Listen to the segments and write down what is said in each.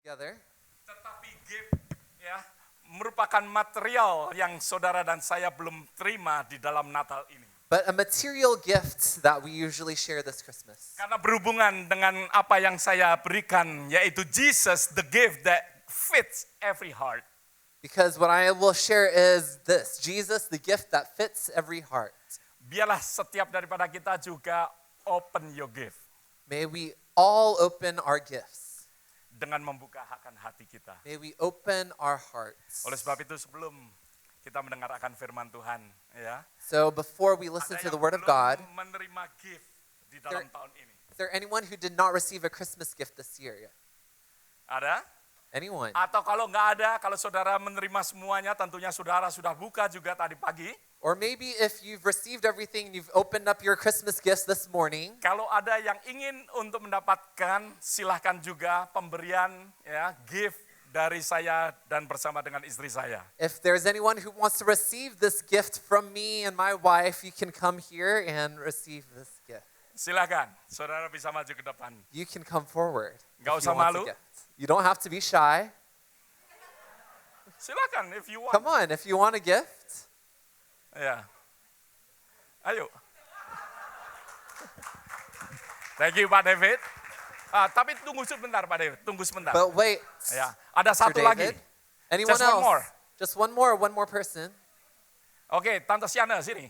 together. Tetapi gift ya merupakan material yang saudara dan saya belum terima di dalam Natal ini. But a material gift that we usually share this Christmas. Karena berhubungan dengan apa yang saya berikan, yaitu Jesus, the gift that fits every heart. Because what I will share is this, Jesus, the gift that fits every heart. Biarlah setiap daripada kita juga open your gift. May we all open our gifts. Dengan membuka akan hati kita. May we open our hearts. Oleh sebab itu sebelum kita mendengar akan firman Tuhan, ya. So before we listen Ada to the yang word of belum God, menerima gift di dalam tahun ini. is there anyone who did not receive a Christmas gift this year yet? Ada? Anyone? Atau kalau nggak ada, kalau saudara menerima semuanya, tentunya saudara sudah buka juga tadi pagi. Or maybe if you've received everything, you've opened up your Christmas gifts this morning. Kalau ada yang ingin untuk mendapatkan, silahkan juga pemberian ya gift dari saya dan bersama dengan istri saya. If there's anyone who wants to receive this gift from me and my wife, you can come here and receive this gift. Silakan, saudara bisa maju ke depan. You can come forward. Nggak if you usah want malu. the gift. You don't have to be shy. Silakan if you want. Come on, if you want a gift. Ya. Ayo. Thank you Pak David. Tapi tunggu sebentar Pak David, tunggu sebentar. But wait, Ya, ada Sir satu lagi. David. Anyone Just one else? more. Just one more person. Oke, Tante Siana sini.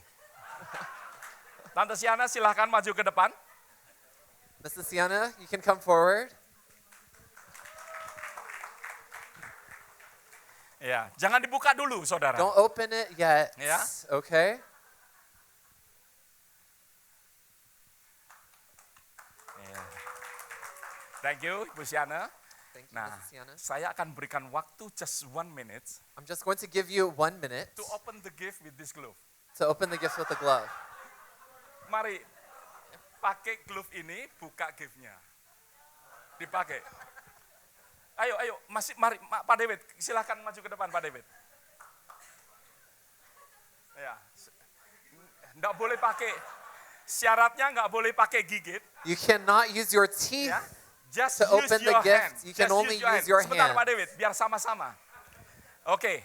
Tante Siana silahkan maju ke depan. Mrs. Sienna, you can come forward. Ya, jangan dibuka dulu, saudara. Don't open it yet. Yeah. Okay? Ya. Thank you, Ibu Siana. Thank you, Nah, Mrs. Sienna. saya akan berikan waktu just 1 minute I'm just going to give you 1 minute to open the gift with this glove. to open the gift with the glove. Mari, pakai glove ini, buka giftnya. Dipakai. Ayo, mari, Pak David, silakan maju ke depan, Pak David. Ya, nggak boleh pakai, syaratnya nggak boleh pakai gigit. You cannot use your teeth. Ya. Just To use open the your gift, hand. you can Just only use hand. your Sebentar, hand. Pak David, biar sama-sama. Oke.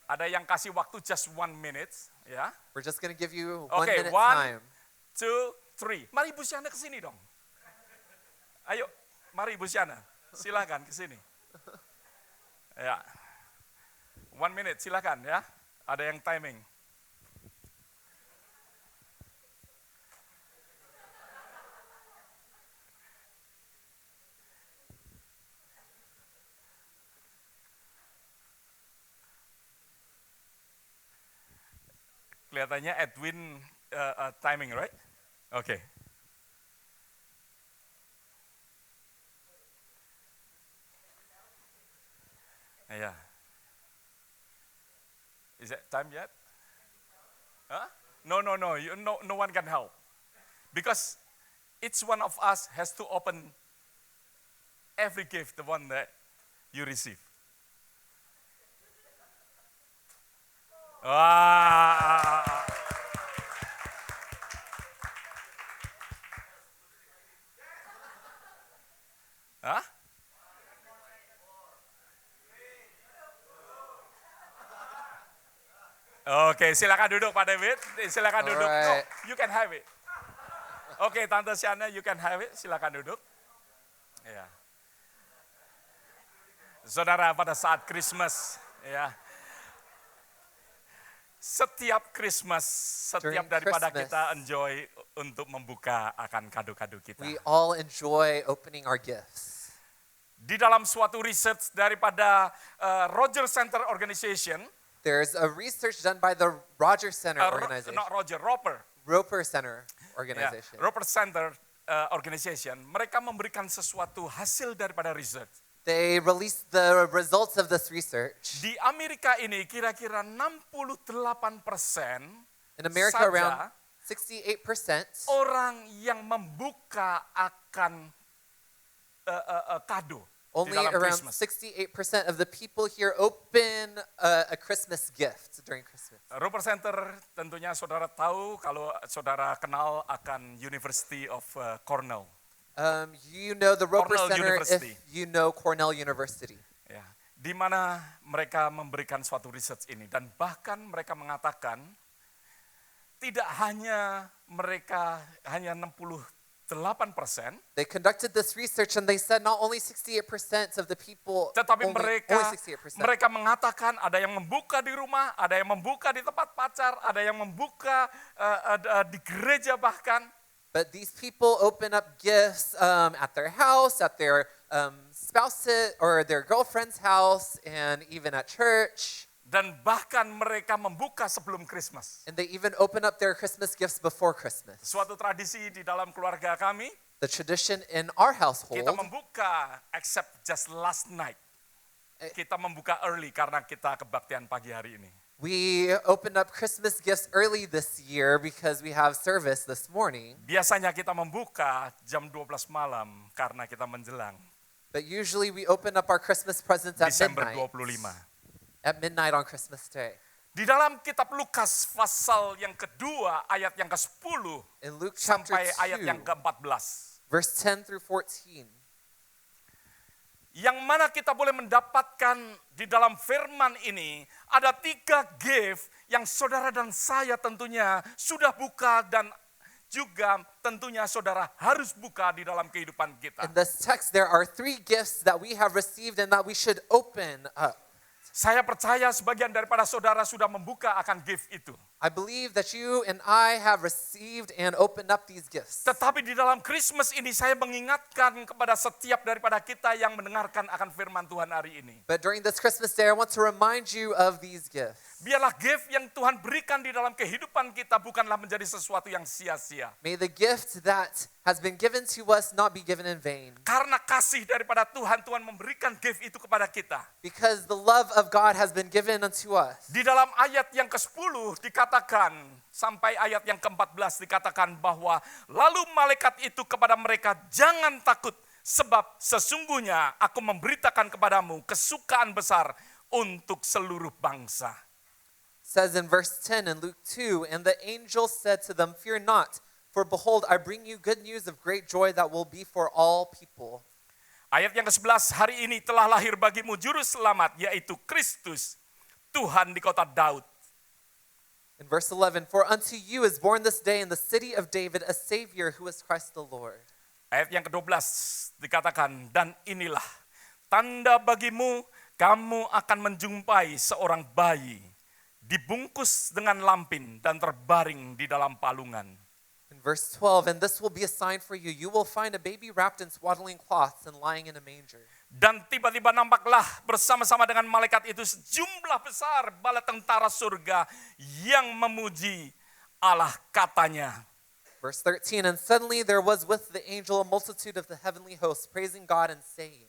Ada yang kasih waktu just 1 minute, ya. We're just going to give you 1 Okay, minute 1, time. 2, 3. Mari Ibu Siana ke sini dong. Ayo, mari Ibu Siana. Silakan ke sini. Ya. 1 minute, silakan ya. Ada yang timing. Kelihatannya Edwin timing, right? Oke. Yeah. Is it time yet? Huh? No. No one can help. Because each one of us has to open every gift, the one that you receive. Wah. Hah? Oke, silakan duduk Pak David. Silakan duduk. No, Alright. you can have it. Oke, Tante Siana, you can have it. Silakan duduk. Ya. Saudara, pada saat Christmas, ya. Setiap Christmas, setiap During daripada Christmas, kita enjoy untuk membuka akan kado-kado kita. We all enjoy opening our gifts. Di dalam suatu research daripada Roger Center Organization, There's a research done by the Rogers Center organization. not Roger, Roper. Roper Center Ya, organization. Roper Center Organization, mereka memberikan sesuatu hasil daripada research. They released the results of this research. Di Amerika ini kira-kira 68% In America, saja around 68% orang yang membuka akan kado di only dalam around Christmas. 68% of the people here open a Christmas gift during Christmas. Roper Center tentunya saudara tahu kalau saudara kenal akan University of Cornell You know the Roper Cornell Center University. if you know Cornell University. Ya, di mana mereka memberikan suatu research ini dan bahkan mereka mengatakan tidak hanya mereka hanya 68%, They conducted this research and they said not only 68% of the people, tetapi only mereka 68%. mengatakan ada yang membuka di rumah, ada yang membuka di tempat pacar, ada yang membuka di gereja bahkan. But these people open up gifts at their house, at their spouse's or their girlfriend's house, and even at church. Dan bahkan mereka membuka sebelum Christmas. And they even open up their Christmas gifts before Christmas. Suatu tradisi di dalam keluarga kami, The tradition in our household, kita membuka except just last night. Kita membuka early karena kita kebaktian pagi hari ini. we opened up Christmas gifts early this year because we have service this morning. Biasanya kita membuka jam 12 malam karena kita menjelang But usually we open up our Christmas presents at Desember midnight. 25. At midnight on Christmas Day. Di dalam kitab Lukas pasal yang kedua ayat yang ke-10 In Luke chapter sampai ayat 2, yang ke-14. verse 10 through 14, Yang mana kita boleh mendapatkan di dalam firman ini ada 3 gift yang saudara dan saya tentunya sudah buka dan juga tentunya saudara harus buka di dalam kehidupan kita. in this text there are 3 gifts that we have received and that we should open up. Saya percaya sebagian daripada saudara sudah membuka akan gift itu. I believe that you and I have received and opened up these gifts. Tetapi di dalam Christmas ini saya mengingatkan kepada setiap daripada kita yang mendengarkan akan firman Tuhan hari ini. But during this Christmas day, I want to remind you of these gifts. Biarlah gift yang Tuhan berikan di dalam kehidupan kita bukanlah menjadi sesuatu yang sia-sia. May the gift that has been given to us not be given in vain. Karena kasih daripada Tuhan, Tuhan memberikan gift itu kepada kita. Because the love of God has been given unto us. Di dalam ayat yang ke-10 dikatakan, sampai ayat yang ke-14 dikatakan bahwa lalu malaikat itu kepada mereka, jangan takut sebab sesungguhnya aku memberitakan kepadamu kesukaan besar untuk seluruh bangsa. Says in verse 10 in Luke 2, and the angel said to them, fear not, for behold, I bring you good news of great joy that will be for all people. Ayat yang ke-11, hari ini telah lahir bagimu juru selamat, yaitu Kristus, Tuhan di kota Daud. In verse 11, for unto you is born this day in the city of David a Savior who is Christ the Lord. Ayat yang ke-12 dikatakan, dan inilah tanda bagimu, kamu akan menjumpai seorang bayi, dibungkus dengan lampin dan terbaring di dalam palungan. In verse 12, and this will be a sign for you. You will find a baby wrapped in swaddling cloths and lying in a manger. Dan tiba-tiba nampaklah bersama-sama dengan malaikat itu sejumlah besar bala tentara surga yang memuji Allah, katanya. Verse 13, and suddenly there was with the angel a multitude of the heavenly hosts praising God and saying,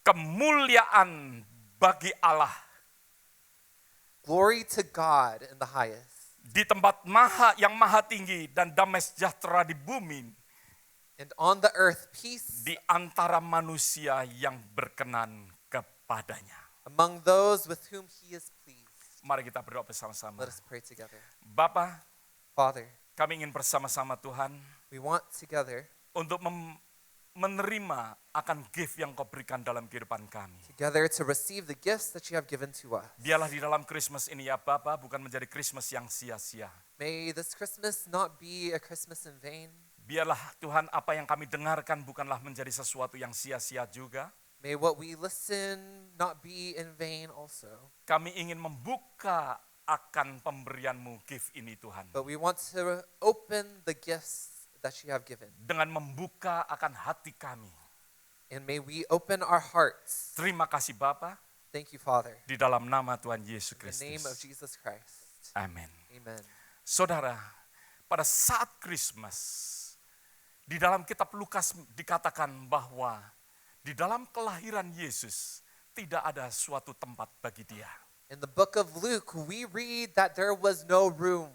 Kemuliaan bagi Allah glory to God in the highest, di tempat yang maha tinggi dan damai sejahtera di bumi and on the earth peace di antara manusia yang berkenan kepadanya. among those with whom he is pleased. Mari kita berdoa bersama-sama. Let us pray together. Bapa, Father, kami ingin bersama-sama Tuhan we want together untuk menerima akan gift yang kau berikan dalam kehidupan kami. to receive the gifts that you have given to us. Biarlah di dalam Christmas ini ya Bapa, bukan menjadi Christmas yang sia-sia. May this Christmas not be a Christmas in vain. Biarlah Tuhan apa yang kami dengarkan bukanlah menjadi sesuatu yang sia-sia juga. May what we listen not be in vain also. Kami ingin membuka akan pemberian-Mu gift ini Tuhan. But we want to open the gifts that you have given. Dengan membuka akan hati kami. And may we open our hearts. Terima kasih Bapa, Thank you, Father. di dalam nama Tuhan Yesus In the name of Kristus. Jesus Christ. Amin. Amen. Saudara, pada saat Christmas, di dalam kitab Lukas dikatakan bahwa di dalam kelahiran Yesus tidak ada suatu tempat bagi dia. In the book of Luke, we read that there was no room.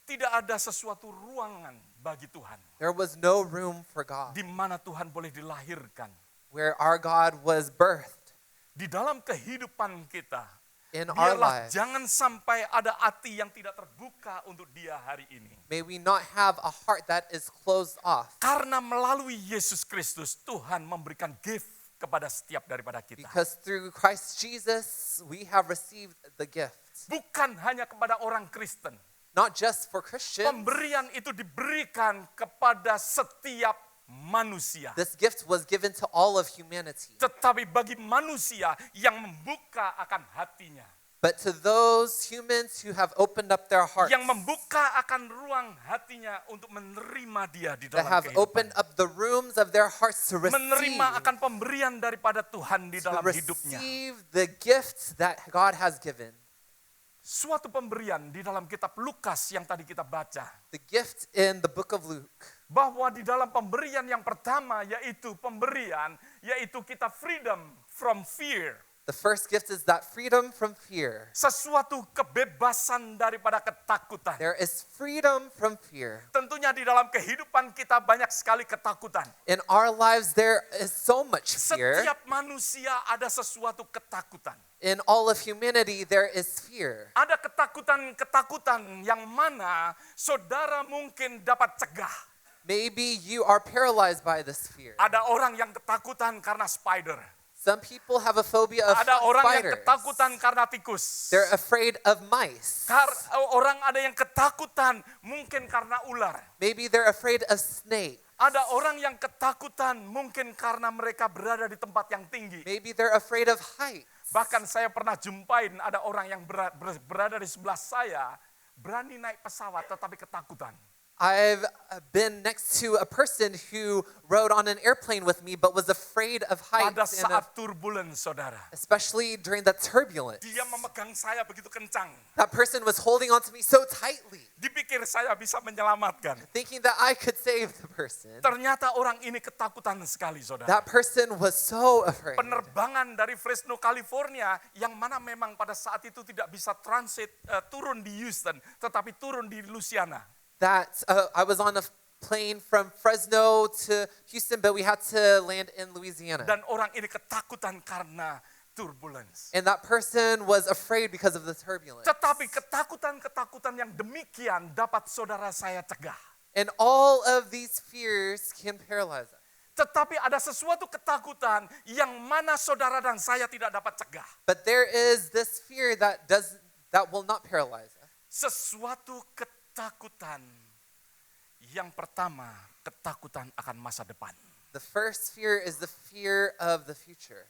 Tidak ada sesuatu ruangan bagi Tuhan. There was no room for God. Di mana Tuhan boleh dilahirkan. Where our God was birthed. Di dalam kehidupan kita, in our Biarlah lives. jangan sampai ada hati yang tidak terbuka untuk dia hari ini. May we not have a heart that is closed off. Karena melalui Yesus Kristus, Tuhan memberikan gift kepada setiap daripada kita. Because through Christ Jesus, we have received the gift. Bukan hanya kepada orang Kristen. Not just for Christians. Pemberian itu diberikan kepada setiap manusia. This gift was given to all of humanity. Tetapi bagi manusia yang membuka akan hatinya. But to those humans who have opened up their hearts, Yang membuka akan ruang hatinya untuk menerima dia di that dalam have opened kehidupan. up the rooms of their hearts to Menerima akan pemberian daripada Tuhan di dalam hidupnya. receive the gift that God has given. Suatu pemberian di dalam kitab Lukas yang tadi kita baca. The gift in the book of Luke. Bahwa di dalam pemberian yang pertama yaitu kita freedom from fear. The first gift is that freedom from fear. Sesuatu kebebasan daripada ketakutan. There is freedom from fear. Tentunya di dalam kehidupan kita banyak sekali ketakutan. In our lives, there is so much fear. Setiap manusia ada sesuatu ketakutan. In all of humanity, there is fear. Ada ketakutan-ketakutan yang mana saudara mungkin dapat cegah. Maybe you are paralyzed by this fear. Ada orang yang ketakutan karena spider. Some people have a phobia of Ada orang yang spiders. ketakutan karena tikus. They're afraid of mice. Orang ada yang ketakutan mungkin karena ular. Maybe they're afraid of snakes. Ada orang yang ketakutan mungkin karena mereka berada di tempat yang tinggi. Maybe they're afraid of heights. Bahkan saya pernah jumpain ada orang yang berada di sebelah saya, berani naik pesawat tetapi ketakutan. I've been next to a person who rode on an airplane with me but was afraid of Pada heights, and saat turbulence, saudara. especially during the turbulence. Dia memegang saya begitu kencang. That person was holding on to me so tightly, Dipikir saya bisa menyelamatkan. thinking that I could save the person. Ternyata orang ini ketakutan sekali, saudara. That person was so afraid. Penerbangan dari Fresno, California, yang mana memang pada saat itu tidak bisa transit turun di Houston, tetapi turun di Louisiana. That I was on a plane from Fresno to Houston, but we had to land in Louisiana. Dan orang ini ketakutan karena turbulence. And that person was afraid because of the turbulence. Tetapi ketakutan-ketakutan yang demikian dapat saudara saya cegah. And all of these fears can paralyze us. Tetapi ada sesuatu ketakutan yang mana saudara dan saya tidak dapat cegah. But there is this fear that will not paralyze us. Sesuatu ketakutan yang pertama, ketakutan akan masa depan. The first fear is the fear of the future.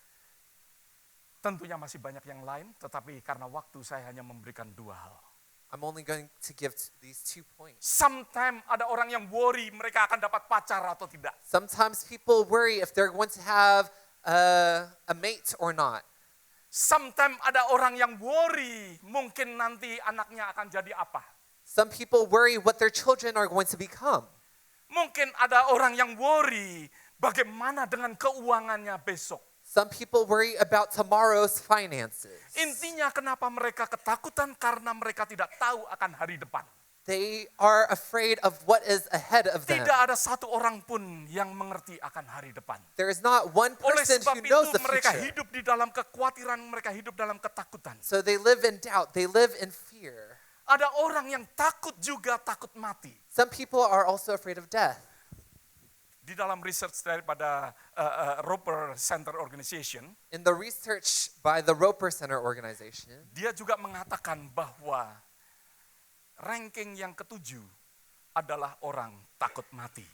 Tentunya masih banyak yang lain, tetapi karena waktu saya hanya memberikan dua hal. I'm only going to give these 2 points. Sometimes ada orang yang worry mereka akan dapat pacar atau tidak. Sometimes people worry if they're going to have a mate or not. Sometimes ada orang yang worry mungkin nanti anaknya akan jadi apa. Some people worry what their children are going to become. Mungkin ada orang yang worry bagaimana dengan keuangannya besok. Some people worry about tomorrow's finances. Intinya kenapa mereka ketakutan karena mereka tidak tahu akan hari depan. They are afraid of what is ahead of them. Tidak ada satu orang pun yang mengerti akan hari depan. There is not one Oleh person sebab who itu knows the mereka future. hidup di dalam kekhawatiran, mereka hidup dalam ketakutan. So they live in doubt. They live in fear. Ada orang yang takut juga takut mati. Some people are also afraid of death. Di dalam research daripada Roper Center Organization, In the research by the Roper Center Organization, dia juga mengatakan bahwa ranking yang ketujuh adalah orang takut mati.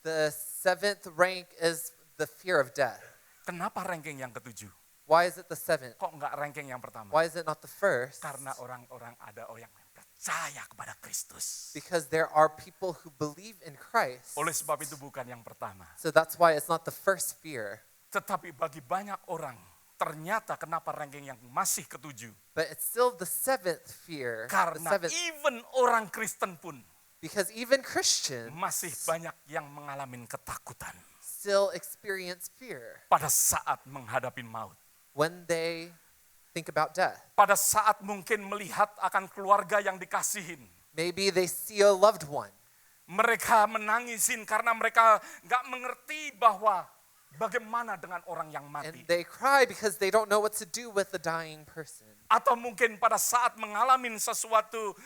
the 7th rank is the fear of death. Kenapa ranking yang ketujuh? Why is it the 7th? Kok enggak ranking yang pertama? Why is it not the first? Karena orang-orang ada orang yang percaya kepada Kristus. Because there are people who believe in Christ. Oleh sebab itu bukan yang pertama. So that's why it's not the first fear. Tetapi bagi banyak orang, ternyata kenapa ranking yang masih ketujuh? But it's still the 7th fear. The Karena 7th, even orang Kristen pun because even Christians masih banyak yang mengalami ketakutan still experience fear pada saat menghadapi maut. when they think about death. Pada saat mungkin melihat akan keluarga yang dikasihin. Maybe they see a loved one. Mereka menangisin karena mereka nggak mengerti bahwa bagaimana dengan orang yang And mati. they cry because they don't know what to do with the dying person. atau mungkin pada saat mengalami sesuatu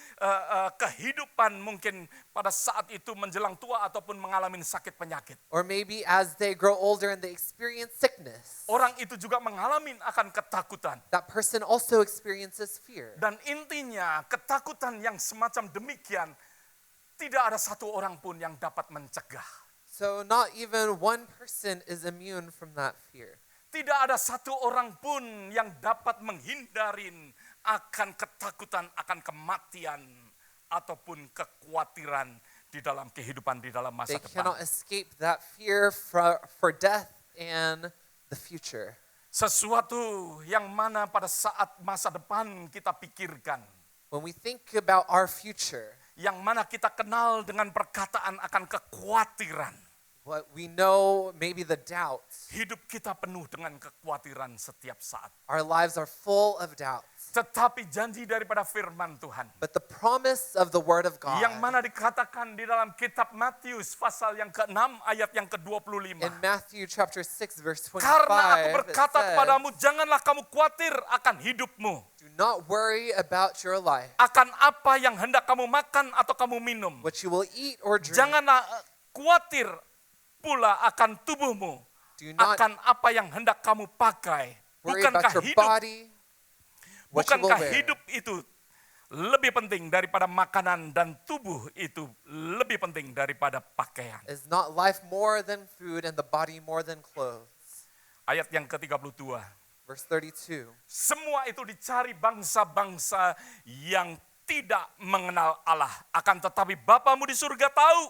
kehidupan, mungkin pada saat itu menjelang tua ataupun mengalami sakit penyakit. Or maybe as they grow older and they experience sickness, Orang itu juga mengalami akan ketakutan. that person also experiences fear. Dan intinya ketakutan yang semacam demikian tidak ada satu orang pun yang dapat mencegah. So not even one person is immune from that fear. Tidak ada satu orang pun yang dapat menghindarin akan ketakutan, akan kematian, ataupun kekhawatiran di dalam kehidupan, di dalam masa They depan. cannot escape that fear for death and the future. Sesuatu yang mana pada saat masa depan kita pikirkan, When we think about our future, yang mana kita kenal dengan perkataan akan kekhawatiran. what we know, maybe the doubts, Hidup kita penuh dengan kekhawatiran setiap saat. our lives are full of doubts. Tetapi janji daripada firman Tuhan, But the promise of the Word of God yang mana dikatakan di dalam kitab Matius pasal yang ke-6 ayat yang ke-25. in Matthew chapter 6 verse 25, Karena aku it berkata says, kepadamu, janganlah kamu khawatir akan hidupmu, do not worry about your life, akan apa yang hendak kamu makan atau kamu minum. what you will eat or drink. Janganlah khawatir pula akan tubuhmu, Do not akan apa yang hendak kamu pakai. worry Bukankah about your hidup, body, what you will bukankah wear. hidup itu lebih penting daripada makanan dan tubuh itu lebih penting daripada pakaian? Is not life more than food and the body more than clothes? Ayat yang ke-32. Verse 32. Semua itu dicari bangsa-bangsa yang tidak mengenal Allah. Akan tetapi Bapamu di surga tahu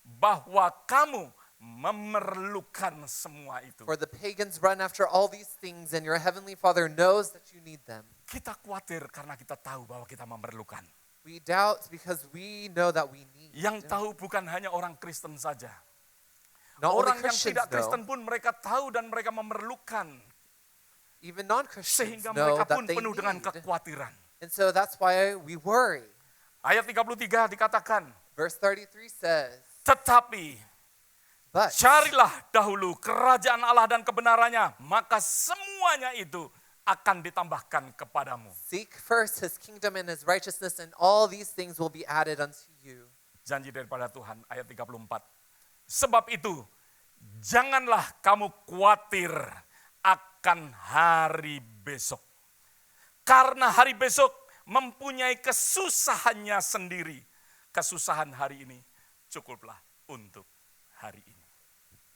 bahwa kamu memerlukan semua itu. For the pagans run after all these things, and your heavenly Father knows that you need them. Kita khawatir karena kita tahu bahwa kita memerlukan. We doubt because we know that we need. Yang tahu bukan hanya orang Kristen saja. Not only Orang yang Christians tidak Kristen know, pun mereka tahu dan mereka memerlukan. even non-Christians Sehingga know mereka that pun they penuh dengan need. kekhawatiran. And so that's why we worry. Ayat 33 dikatakan, Verse 33 says, tetapi but carilah dahulu kerajaan Allah dan kebenarannya, maka semuanya itu akan ditambahkan kepadamu. seek first his kingdom and his righteousness, and all these things will be added unto you. Janji daripada Tuhan, ayat 34. Sebab itu, janganlah kamu khawatir akan hari besok. Karena hari besok mempunyai kesusahannya sendiri. Kesusahan hari ini cukuplah untuk hari ini.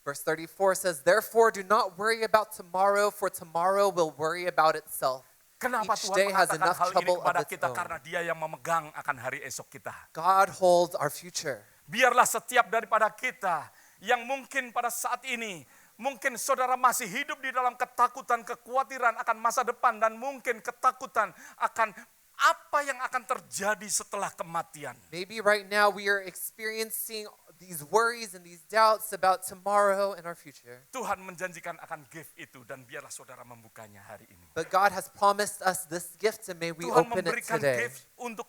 Verse 34 says, therefore do not worry about tomorrow, for tomorrow will worry about itself. Kenapa Each Tuhan day has mengatakan enough hal ini trouble kepada of its kita? own. Karena Dia yang memegang akan hari esok kita. God holds our future. Biarlah setiap daripada kita yang mungkin pada saat ini, mungkin saudara masih hidup di dalam ketakutan, kekhawatiran akan masa depan, dan mungkin ketakutan akan apa yang akan terjadi setelah kematian. Maybe right now we are experiencing these worries and these doubts about tomorrow and our future. Tuhan menjanjikan akan gift itu, dan biarlah saudara membukanya hari ini. But God has promised us this gift, and may we Tuhan open it memberikan today. gift untuk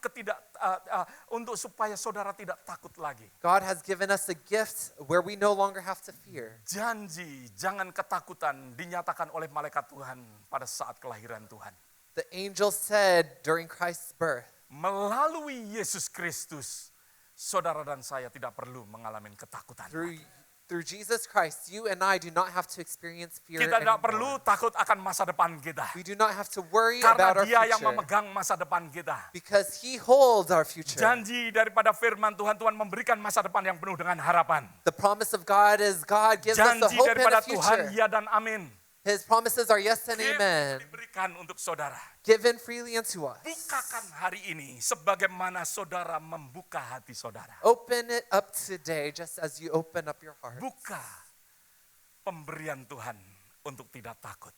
untuk supaya saudara tidak takut lagi. God has given us a gift where we no longer have to fear. Janji, jangan ketakutan dinyatakan oleh malaikat Tuhan pada saat kelahiran Tuhan. The angel said during Christ's birth, Melalui Yesus Kristus, saudara dan saya tidak perlu mengalami ketakutan. through Jesus Christ, you and I do not have to experience fear Kita tidak anymore. perlu takut akan masa depan kita. We do not have to worry Karena about our Dia yang future memegang masa depan kita. because He holds our future. Janji daripada firman Tuhan, Tuhan memberikan masa depan yang penuh dengan harapan. The promise of God is God gives us a Janji hope and daripada a Tuhan, future. ya dan amin. His promises are yes and Gift amen, diberikan untuk saudara. given freely unto us. Bukakan hari ini sebagaimana saudara membuka hati saudara. Open it up today just as you open up your heart. Buka pemberian Tuhan untuk tidak takut.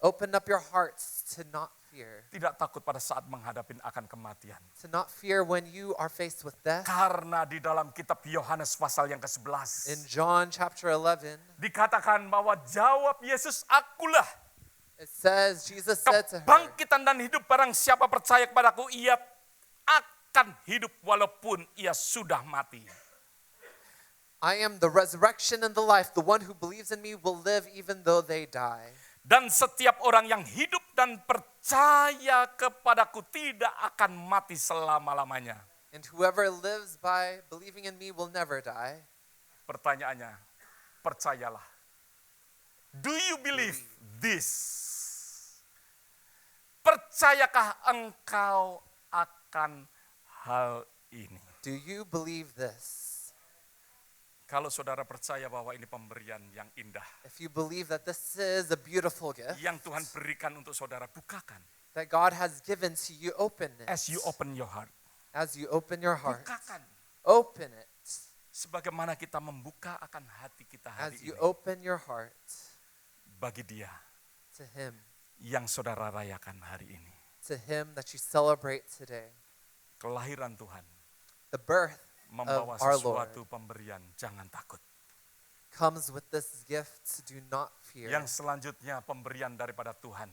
Open up your hearts to not fear. Tidak takut pada saat menghadapi akan kematian. To not fear when you are faced with death. Karena di dalam kitab Yohanes pasal yang ke-11 In John chapter 11, dikatakan bahwa jawab Yesus, akulah it says, Jesus said to her, kebangkitan dan hidup, barang siapa percaya kepadaku, ia akan hidup walaupun ia sudah mati. I am the resurrection and the life. The one who believes in me will live even though they die. Dan setiap orang yang hidup dan percaya kepadaku tidak akan mati selama-lamanya. And whoever lives by believing in me will never die. Pertanyaannya, percayalah. Do you believe this? Percayakah engkau akan hal ini? Do you believe this? Kalau saudara percaya bahwa ini pemberian yang indah, If you believe that this is a beautiful gift yang Tuhan berikan untuk saudara, bukakan. that God has given to you, open it. As you open your heart, As you open your heart, bukakan. open it. Sebagaimana kita membuka akan hati kita hari As you ini open your heart bagi Dia to Him, yang saudara rayakan hari ini. to Him that you celebrate today. Kelahiran Tuhan The birth membawa of our Lord sesuatu pemberian, jangan takut. comes with this gift, do not fear. Yang selanjutnya pemberian daripada Tuhan,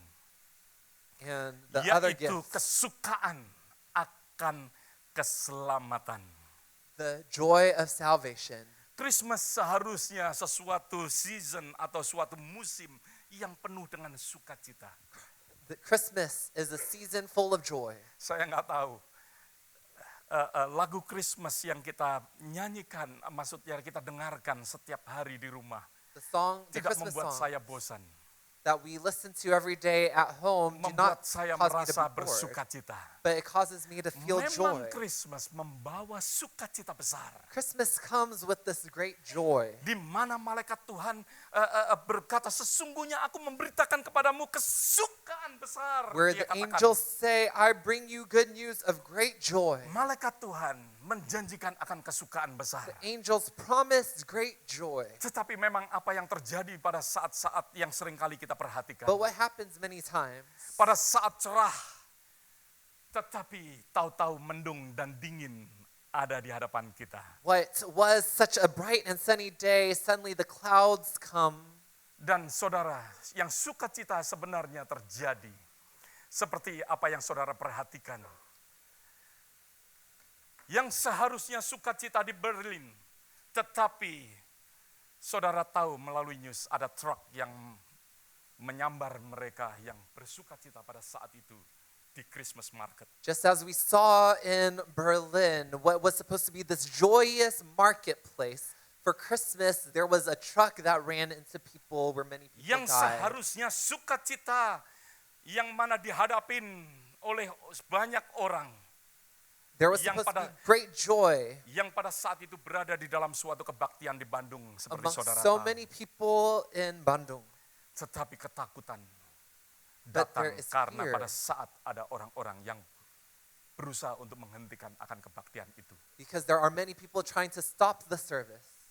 And the other yaitu gift, kesukaan akan keselamatan. the joy of salvation. Christmas seharusnya sesuatu season atau suatu musim yang penuh dengan sukacita. The Christmas is a season full of joy. Saya nggak tahu lagu Christmas yang kita nyanyikan, maksudnya kita dengarkan setiap hari di rumah, The tidak Christmas membuat song saya bosan, that we listen to every day at home do not membuat saya cause me to merasa be bored, bersukacita. but it causes me to feel Memang joy. Christmas membawa sukacita besar, Christmas comes with this great joy, di mana malaikat Tuhan berkata, sesungguhnya aku memberitakan kepadamu kesukaan besar. where Dia the katakan, angels say, I bring you good news of great joy. malaikat Tuhan menjanjikan akan kesukaan besar. The angels promised great joy. Tetapi memang apa yang terjadi pada saat-saat yang seringkali kita perhatikan. But what happens many times, Pada saat cerah, tetapi tahu-tahu mendung dan dingin ada di hadapan kita. what was such a bright and sunny day, suddenly the clouds come. Dan saudara, yang sukacita sebenarnya terjadi. Seperti apa yang saudara perhatikan. Yang seharusnya sukacita di Berlin, tetapi saudara tahu melalui news ada truk yang menyambar mereka yang bersukacita pada saat itu di Christmas market. Just as we saw in Berlin, what was supposed to be this joyous marketplace, for Christmas, there was a truck that ran into people where many people Yang died. seharusnya sukacita yang mana dihadapin oleh banyak orang, There was yang supposed to be pada- great joy yang pada saat itu berada di dalam suatu kebaktian di Bandung seperti among saudara so tahu. many people in Bandung. Tetapi ketakutan But datang there is karena fear. pada saat ada orang-orang yang berusaha untuk menghentikan akan kebaktian itu. Because there are many people trying to stop the service.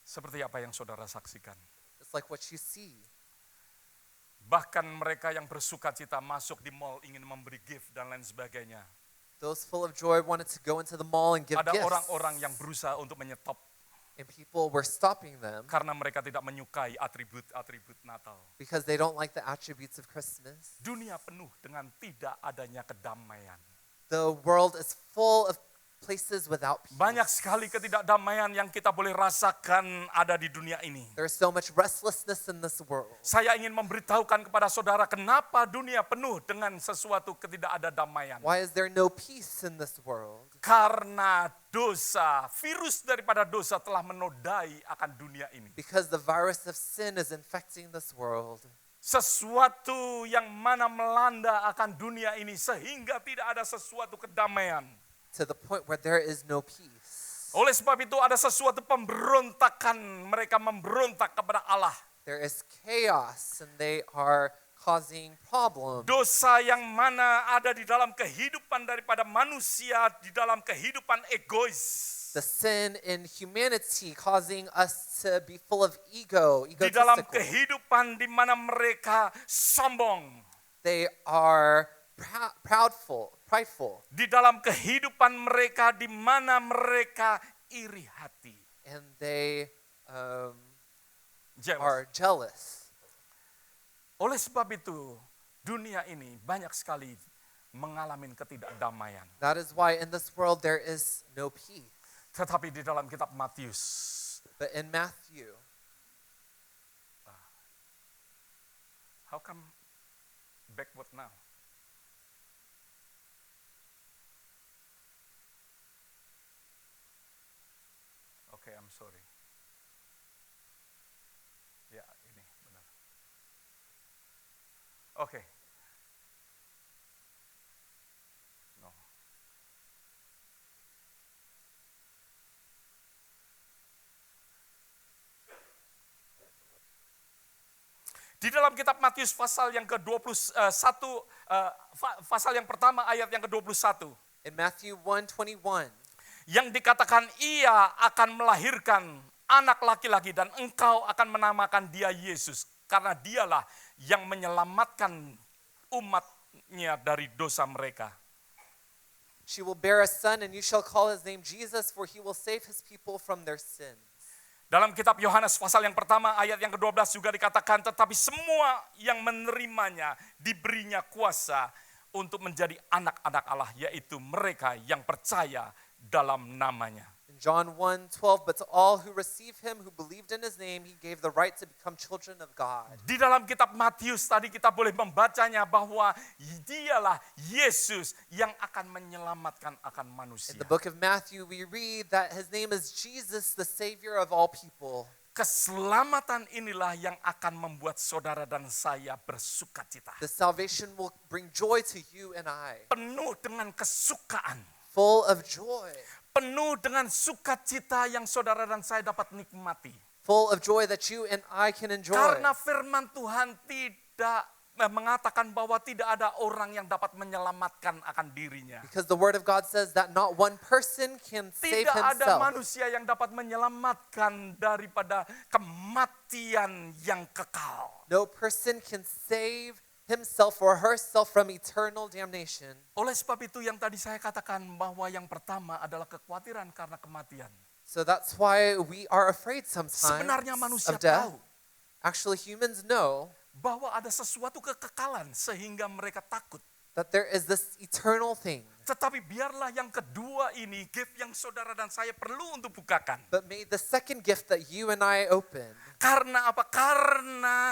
Seperti apa yang saudara saksikan. It's like what you see. Bahkan mereka yang bersukacita masuk di mall ingin memberi gift dan lain sebagainya. Those full of joy wanted to go into the mall and give Ada gifts. orang-orang yang berusaha untuk menyetop And people were stopping them karena mereka tidak menyukai atribut-atribut Natal. because they don't like the attributes of Christmas. Dunia penuh dengan tidak adanya kedamaian. The world is full of places without peace. Banyak sekali ketidakdamaian yang kita boleh rasakan ada di dunia ini. There's so much restlessness in this world. Saya ingin memberitahukan kepada saudara kenapa dunia penuh dengan sesuatu ketidakadamaian. Why is there no peace in this world? Karena dosa, virus daripada dosa telah menodai akan dunia ini. Because the virus of sin is infecting this world. Sesuatu yang mana melanda akan dunia ini sehingga tidak ada sesuatu kedamaian. To the point where there is no peace. Oleh sebab itu ada sesuatu pemberontakan, mereka memberontak kepada Allah. There is chaos and they are causing problems. Dosa yang mana ada di dalam kehidupan daripada manusia, di dalam kehidupan egois. The sin in humanity causing us to be full of ego, Di dalam egotistical. kehidupan di mana mereka sombong. They are prideful, Di dalam kehidupan mereka di mana mereka iri hati. and they Jealous. are jealous. Oleh sebab itu, dunia ini banyak sekali mengalami ketidakdamaian. That is why in this world there is no peace. Tetapi di dalam kitab Matius, But in Matthew, how come backward now? Okay, I'm sorry. Ya, ini benar. Oke. No. Di dalam kitab Matius pasal yang ke-21, pasal yang pertama ayat yang ke-21. in Matthew 1:21, Yang dikatakan ia akan melahirkan anak laki-laki dan engkau akan menamakan dia Yesus. Karena dialah yang menyelamatkan umatnya dari dosa mereka. she will bear a son, and you shall call his name Jesus, for he will save his people from their sins. Dalam kitab Yohanes pasal yang pertama ayat yang ke-12 juga dikatakan, tetapi semua yang menerimanya diberinya kuasa untuk menjadi anak-anak Allah, yaitu mereka yang percaya dalam namanya. In John 1:12, but to all who receive him, who believed in his name, he gave the right to become children of God. Di dalam kitab Matius tadi kita boleh membacanya bahwa dialah Yesus yang akan menyelamatkan akan manusia. In the book of Matthew, we read that his name is Jesus, the Savior of all people. Keselamatan inilah yang akan membuat saudara dan saya bersukacita. The salvation will bring joy to you and I, Penuh dengan kesukaan. full of joy, Penuh dengan sukacita yang saudara dan saya dapat nikmati. full of joy that you and I can enjoy. Karena firman Tuhan tidak mengatakan bahwa tidak ada orang yang dapat menyelamatkan akan dirinya. Because the word of God says that not one person can save Tidak ada himself. manusia yang dapat menyelamatkan daripada kematian yang kekal. No person can save himself or herself from eternal damnation. Oleh sebab itu yang tadi saya katakan bahwa yang pertama adalah kekhawatiran karena kematian. So that's why we are afraid sometimes Sebenarnya manusia of death. tahu Actually, humans know bahwa ada sesuatu kekekalan sehingga mereka takut. that there is this eternal thing. Tetapi biarlah yang kedua ini, gift yang saudara dan saya perlu untuk bukakan. But may the second gift that you and I open, Karena apa? Karena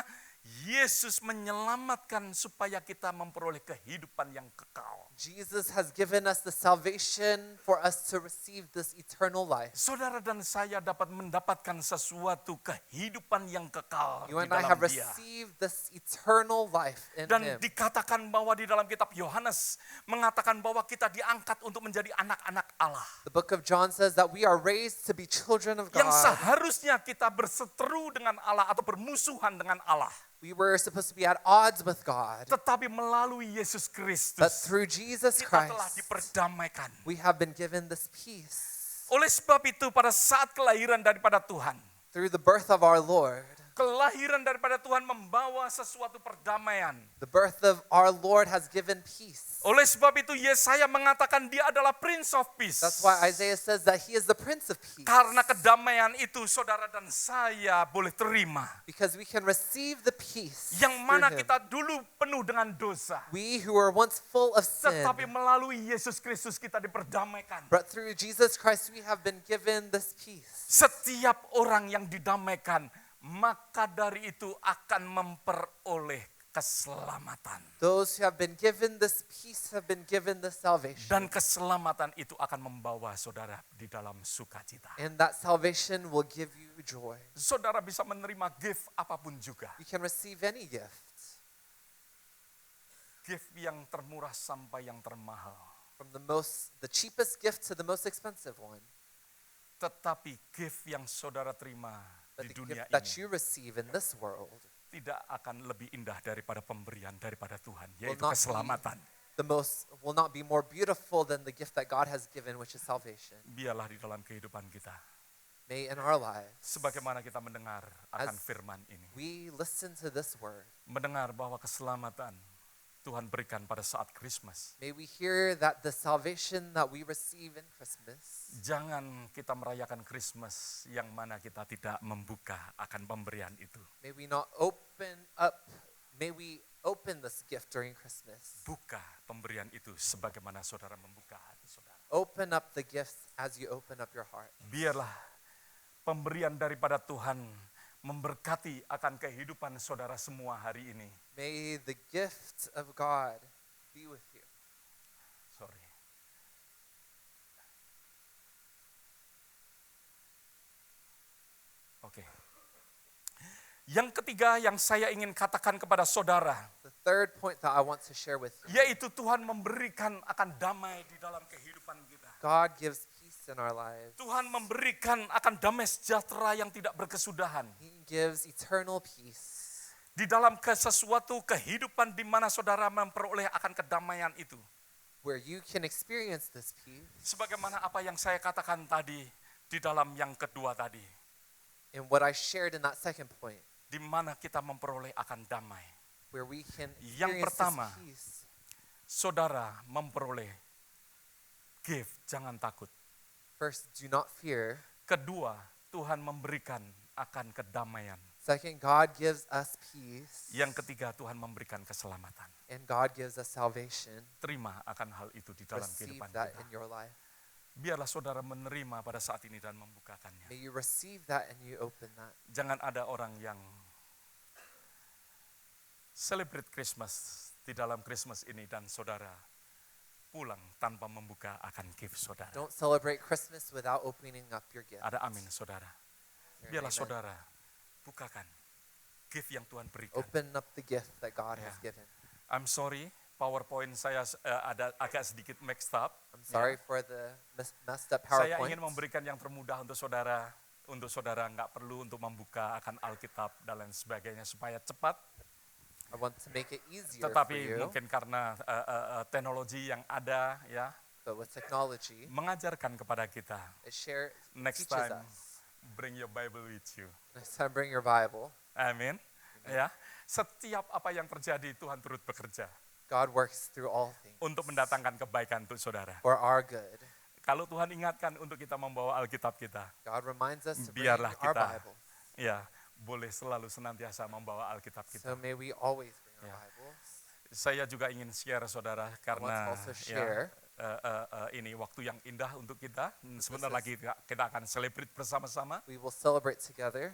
Yesus menyelamatkan supaya kita memperoleh kehidupan yang kekal. Jesus has given us the salvation for us to receive this eternal life. Saudara dan saya dapat mendapatkan sesuatu kehidupan yang kekal You di and I dalam have Dia. received this eternal life in Dan him. dikatakan bahwa di dalam kitab Yohanes mengatakan bahwa kita diangkat untuk menjadi anak-anak Allah. The book of John says that we are raised to be children of Yang God. seharusnya kita berseteru dengan Allah atau bermusuhan dengan Allah. We were supposed to be at odds with God. Tetapi melalui Yesus But Kristus through Jesus kita telah Christ, diperdamaikan. we have been given this peace. Oleh sebab itu pada saat kelahiran daripada Tuhan, Through the birth of our Lord, kelahiran daripada Tuhan membawa sesuatu perdamaian. the birth of our Lord has given peace. Oleh sebab itu Yesaya mengatakan dia adalah Prince of Peace. That's why Isaiah says that he is the Prince of Peace. Karena kedamaian itu saudara dan saya boleh terima. Because we can receive the peace Yang mana through him. kita dulu penuh dengan dosa. We who were once full of sin, Tetapi melalui Yesus Kristus kita diperdamaikan. but through Jesus Christ we have been given this peace. Setiap orang yang didamaikan, maka dari itu akan memperoleh keselamatan. Those who have been given this peace have been given this salvation. Dan keselamatan itu akan membawa saudara di dalam sukacita. And that salvation will give you joy. Saudara bisa menerima gift apapun juga. You can receive any gift, Gift yang termurah sampai yang termahal. from the cheapest gift to the most expensive one. Tetapi gift yang saudara terima But di the dunia gift that ini you receive in this world tidak akan lebih indah daripada pemberian daripada Tuhan, will yaitu not be keselamatan. will not be more beautiful than the gift that God has given, which is salvation. Biarlah di dalam kehidupan kita, May in our lives, sebagaimana kita mendengar akan As- firman ini, we listen to this word. mendengar bahwa keselamatan Tuhan berikan pada saat Christmas. May we hear that the salvation that we receive in Christmas, Jangan kita merayakan Christmas yang mana kita tidak membuka akan pemberian itu. may we open this gift during Christmas. Buka pemberian itu sebagaimana saudara membuka hati saudara. Open up the gift as you open up your heart. Biarlah pemberian daripada Tuhan memberkati akan kehidupan saudara semua hari ini. May the gift of God be with you. Sorry. Oke. Yang ketiga yang saya ingin katakan kepada saudara, The third point that I want to share with you, yaitu Tuhan memberikan akan damai di dalam kehidupan kita. God gives peace in our lives. Tuhan memberikan akan damai sejahtera yang tidak berkesudahan. He gives eternal peace. Di dalam sesuatu kehidupan di mana saudara memperoleh akan kedamaian itu. Where you can experience this peace. Sebagaimana apa yang saya katakan tadi di dalam yang kedua tadi. And what I shared in that second point. Di mana kita memperoleh akan damai. Where we can Yang experience pertama, this peace. saudara memperoleh give, jangan takut. First, do not fear. Kedua, Tuhan memberikan akan kedamaian. Second, God gives us peace. Yang ketiga, Tuhan memberikan keselamatan. And God gives us salvation. Terima akan hal itu di dalam Receive kehidupan that kita. in your life. Biarlah saudara menerima pada saat ini dan membukakannya. May you receive that and you open that. Jangan ada orang yang celebrate Christmas di dalam Christmas ini dan saudara pulang tanpa membuka akan gift saudara. Don't celebrate Christmas without opening up your gift. Ada amin saudara. There, Biarlah amen. saudara bukakan gift yang Tuhan berikan. Open up the gift that God Ya. has given. I'm sorry, PowerPoint saya ada agak sedikit mixed up. I'm sorry for the messed up Saya PowerPoint. ingin memberikan yang termudah untuk saudara nggak perlu untuk membuka akan Alkitab dan lain sebagainya supaya cepat. I want to make it easier for Tetapi you, mungkin karena teknologi yang ada ya but with technology, mengajarkan kepada kita. it Next teaches time, us. bring your Bible with you. Next time, bring your Bible. Amin. Ya, setiap apa yang terjadi Tuhan turut bekerja God works through all things untuk mendatangkan kebaikan untuk saudara. for our good. Kalau Tuhan ingatkan untuk kita membawa Alkitab kita, God reminds us to bring biarlah our kita Bible. ya boleh selalu senantiasa membawa Alkitab kita. So may we always bring our Ya. Bibles. Saya juga ingin share saudara karena also ya, share. ini waktu yang indah untuk kita. Sebentar is- lagi kita akan celebrate bersama-sama. We will celebrate together.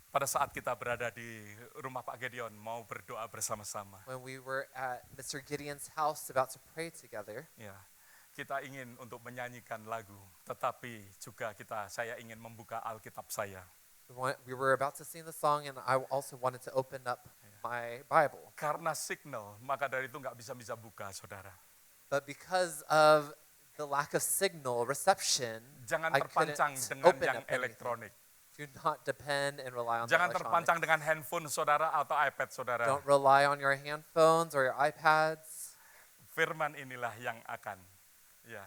Pada saat kita berada di rumah Pak Gedeon mau berdoa bersama-sama. When we were at Mr. Gideon's house about to pray together, Ya, kita ingin untuk menyanyikan lagu, tetapi juga saya ingin membuka Alkitab saya. we were about to sing the song, and I also wanted to open up my Bible. Karena signal, maka dari itu nggak bisa buka, saudara. But because of the lack of signal reception, Jangan I couldn't terpancang dengan open yang up anything. elektronik. Do not depend and rely on Jangan the terpancang electronics. dengan handphone saudara atau iPad saudara. Don't rely on your handphones or your iPads. Firman inilah yang akan ya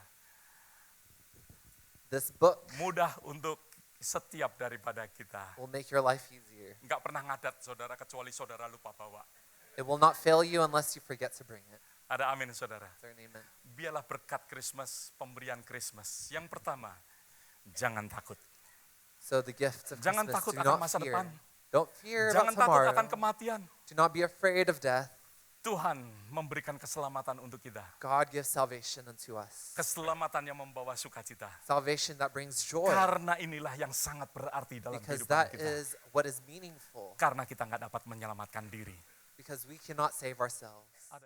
This book mudah untuk setiap daripada kita. will make your life easier. Nggak pernah ngadat saudara kecuali saudara lupa bawa. It will not fail you unless you forget to bring it. Ada amin saudara. Is there an amen? Biarlah berkat Christmas, pemberian Christmas. Yang pertama, jangan takut. So the gift of Jangan Christmas, takut do akan not masa fear. depan. Don't fear Jangan about takut tomorrow. akan kematian. Do not be afraid of death. Tuhan memberikan keselamatan untuk kita. God gives salvation unto us. Keselamatan yang membawa sukacita. Salvation that brings joy. Karena inilah yang sangat berarti dalam Because kehidupan that kita. is what is meaningful. Karena kita nggak dapat menyelamatkan diri. Because we cannot save ourselves.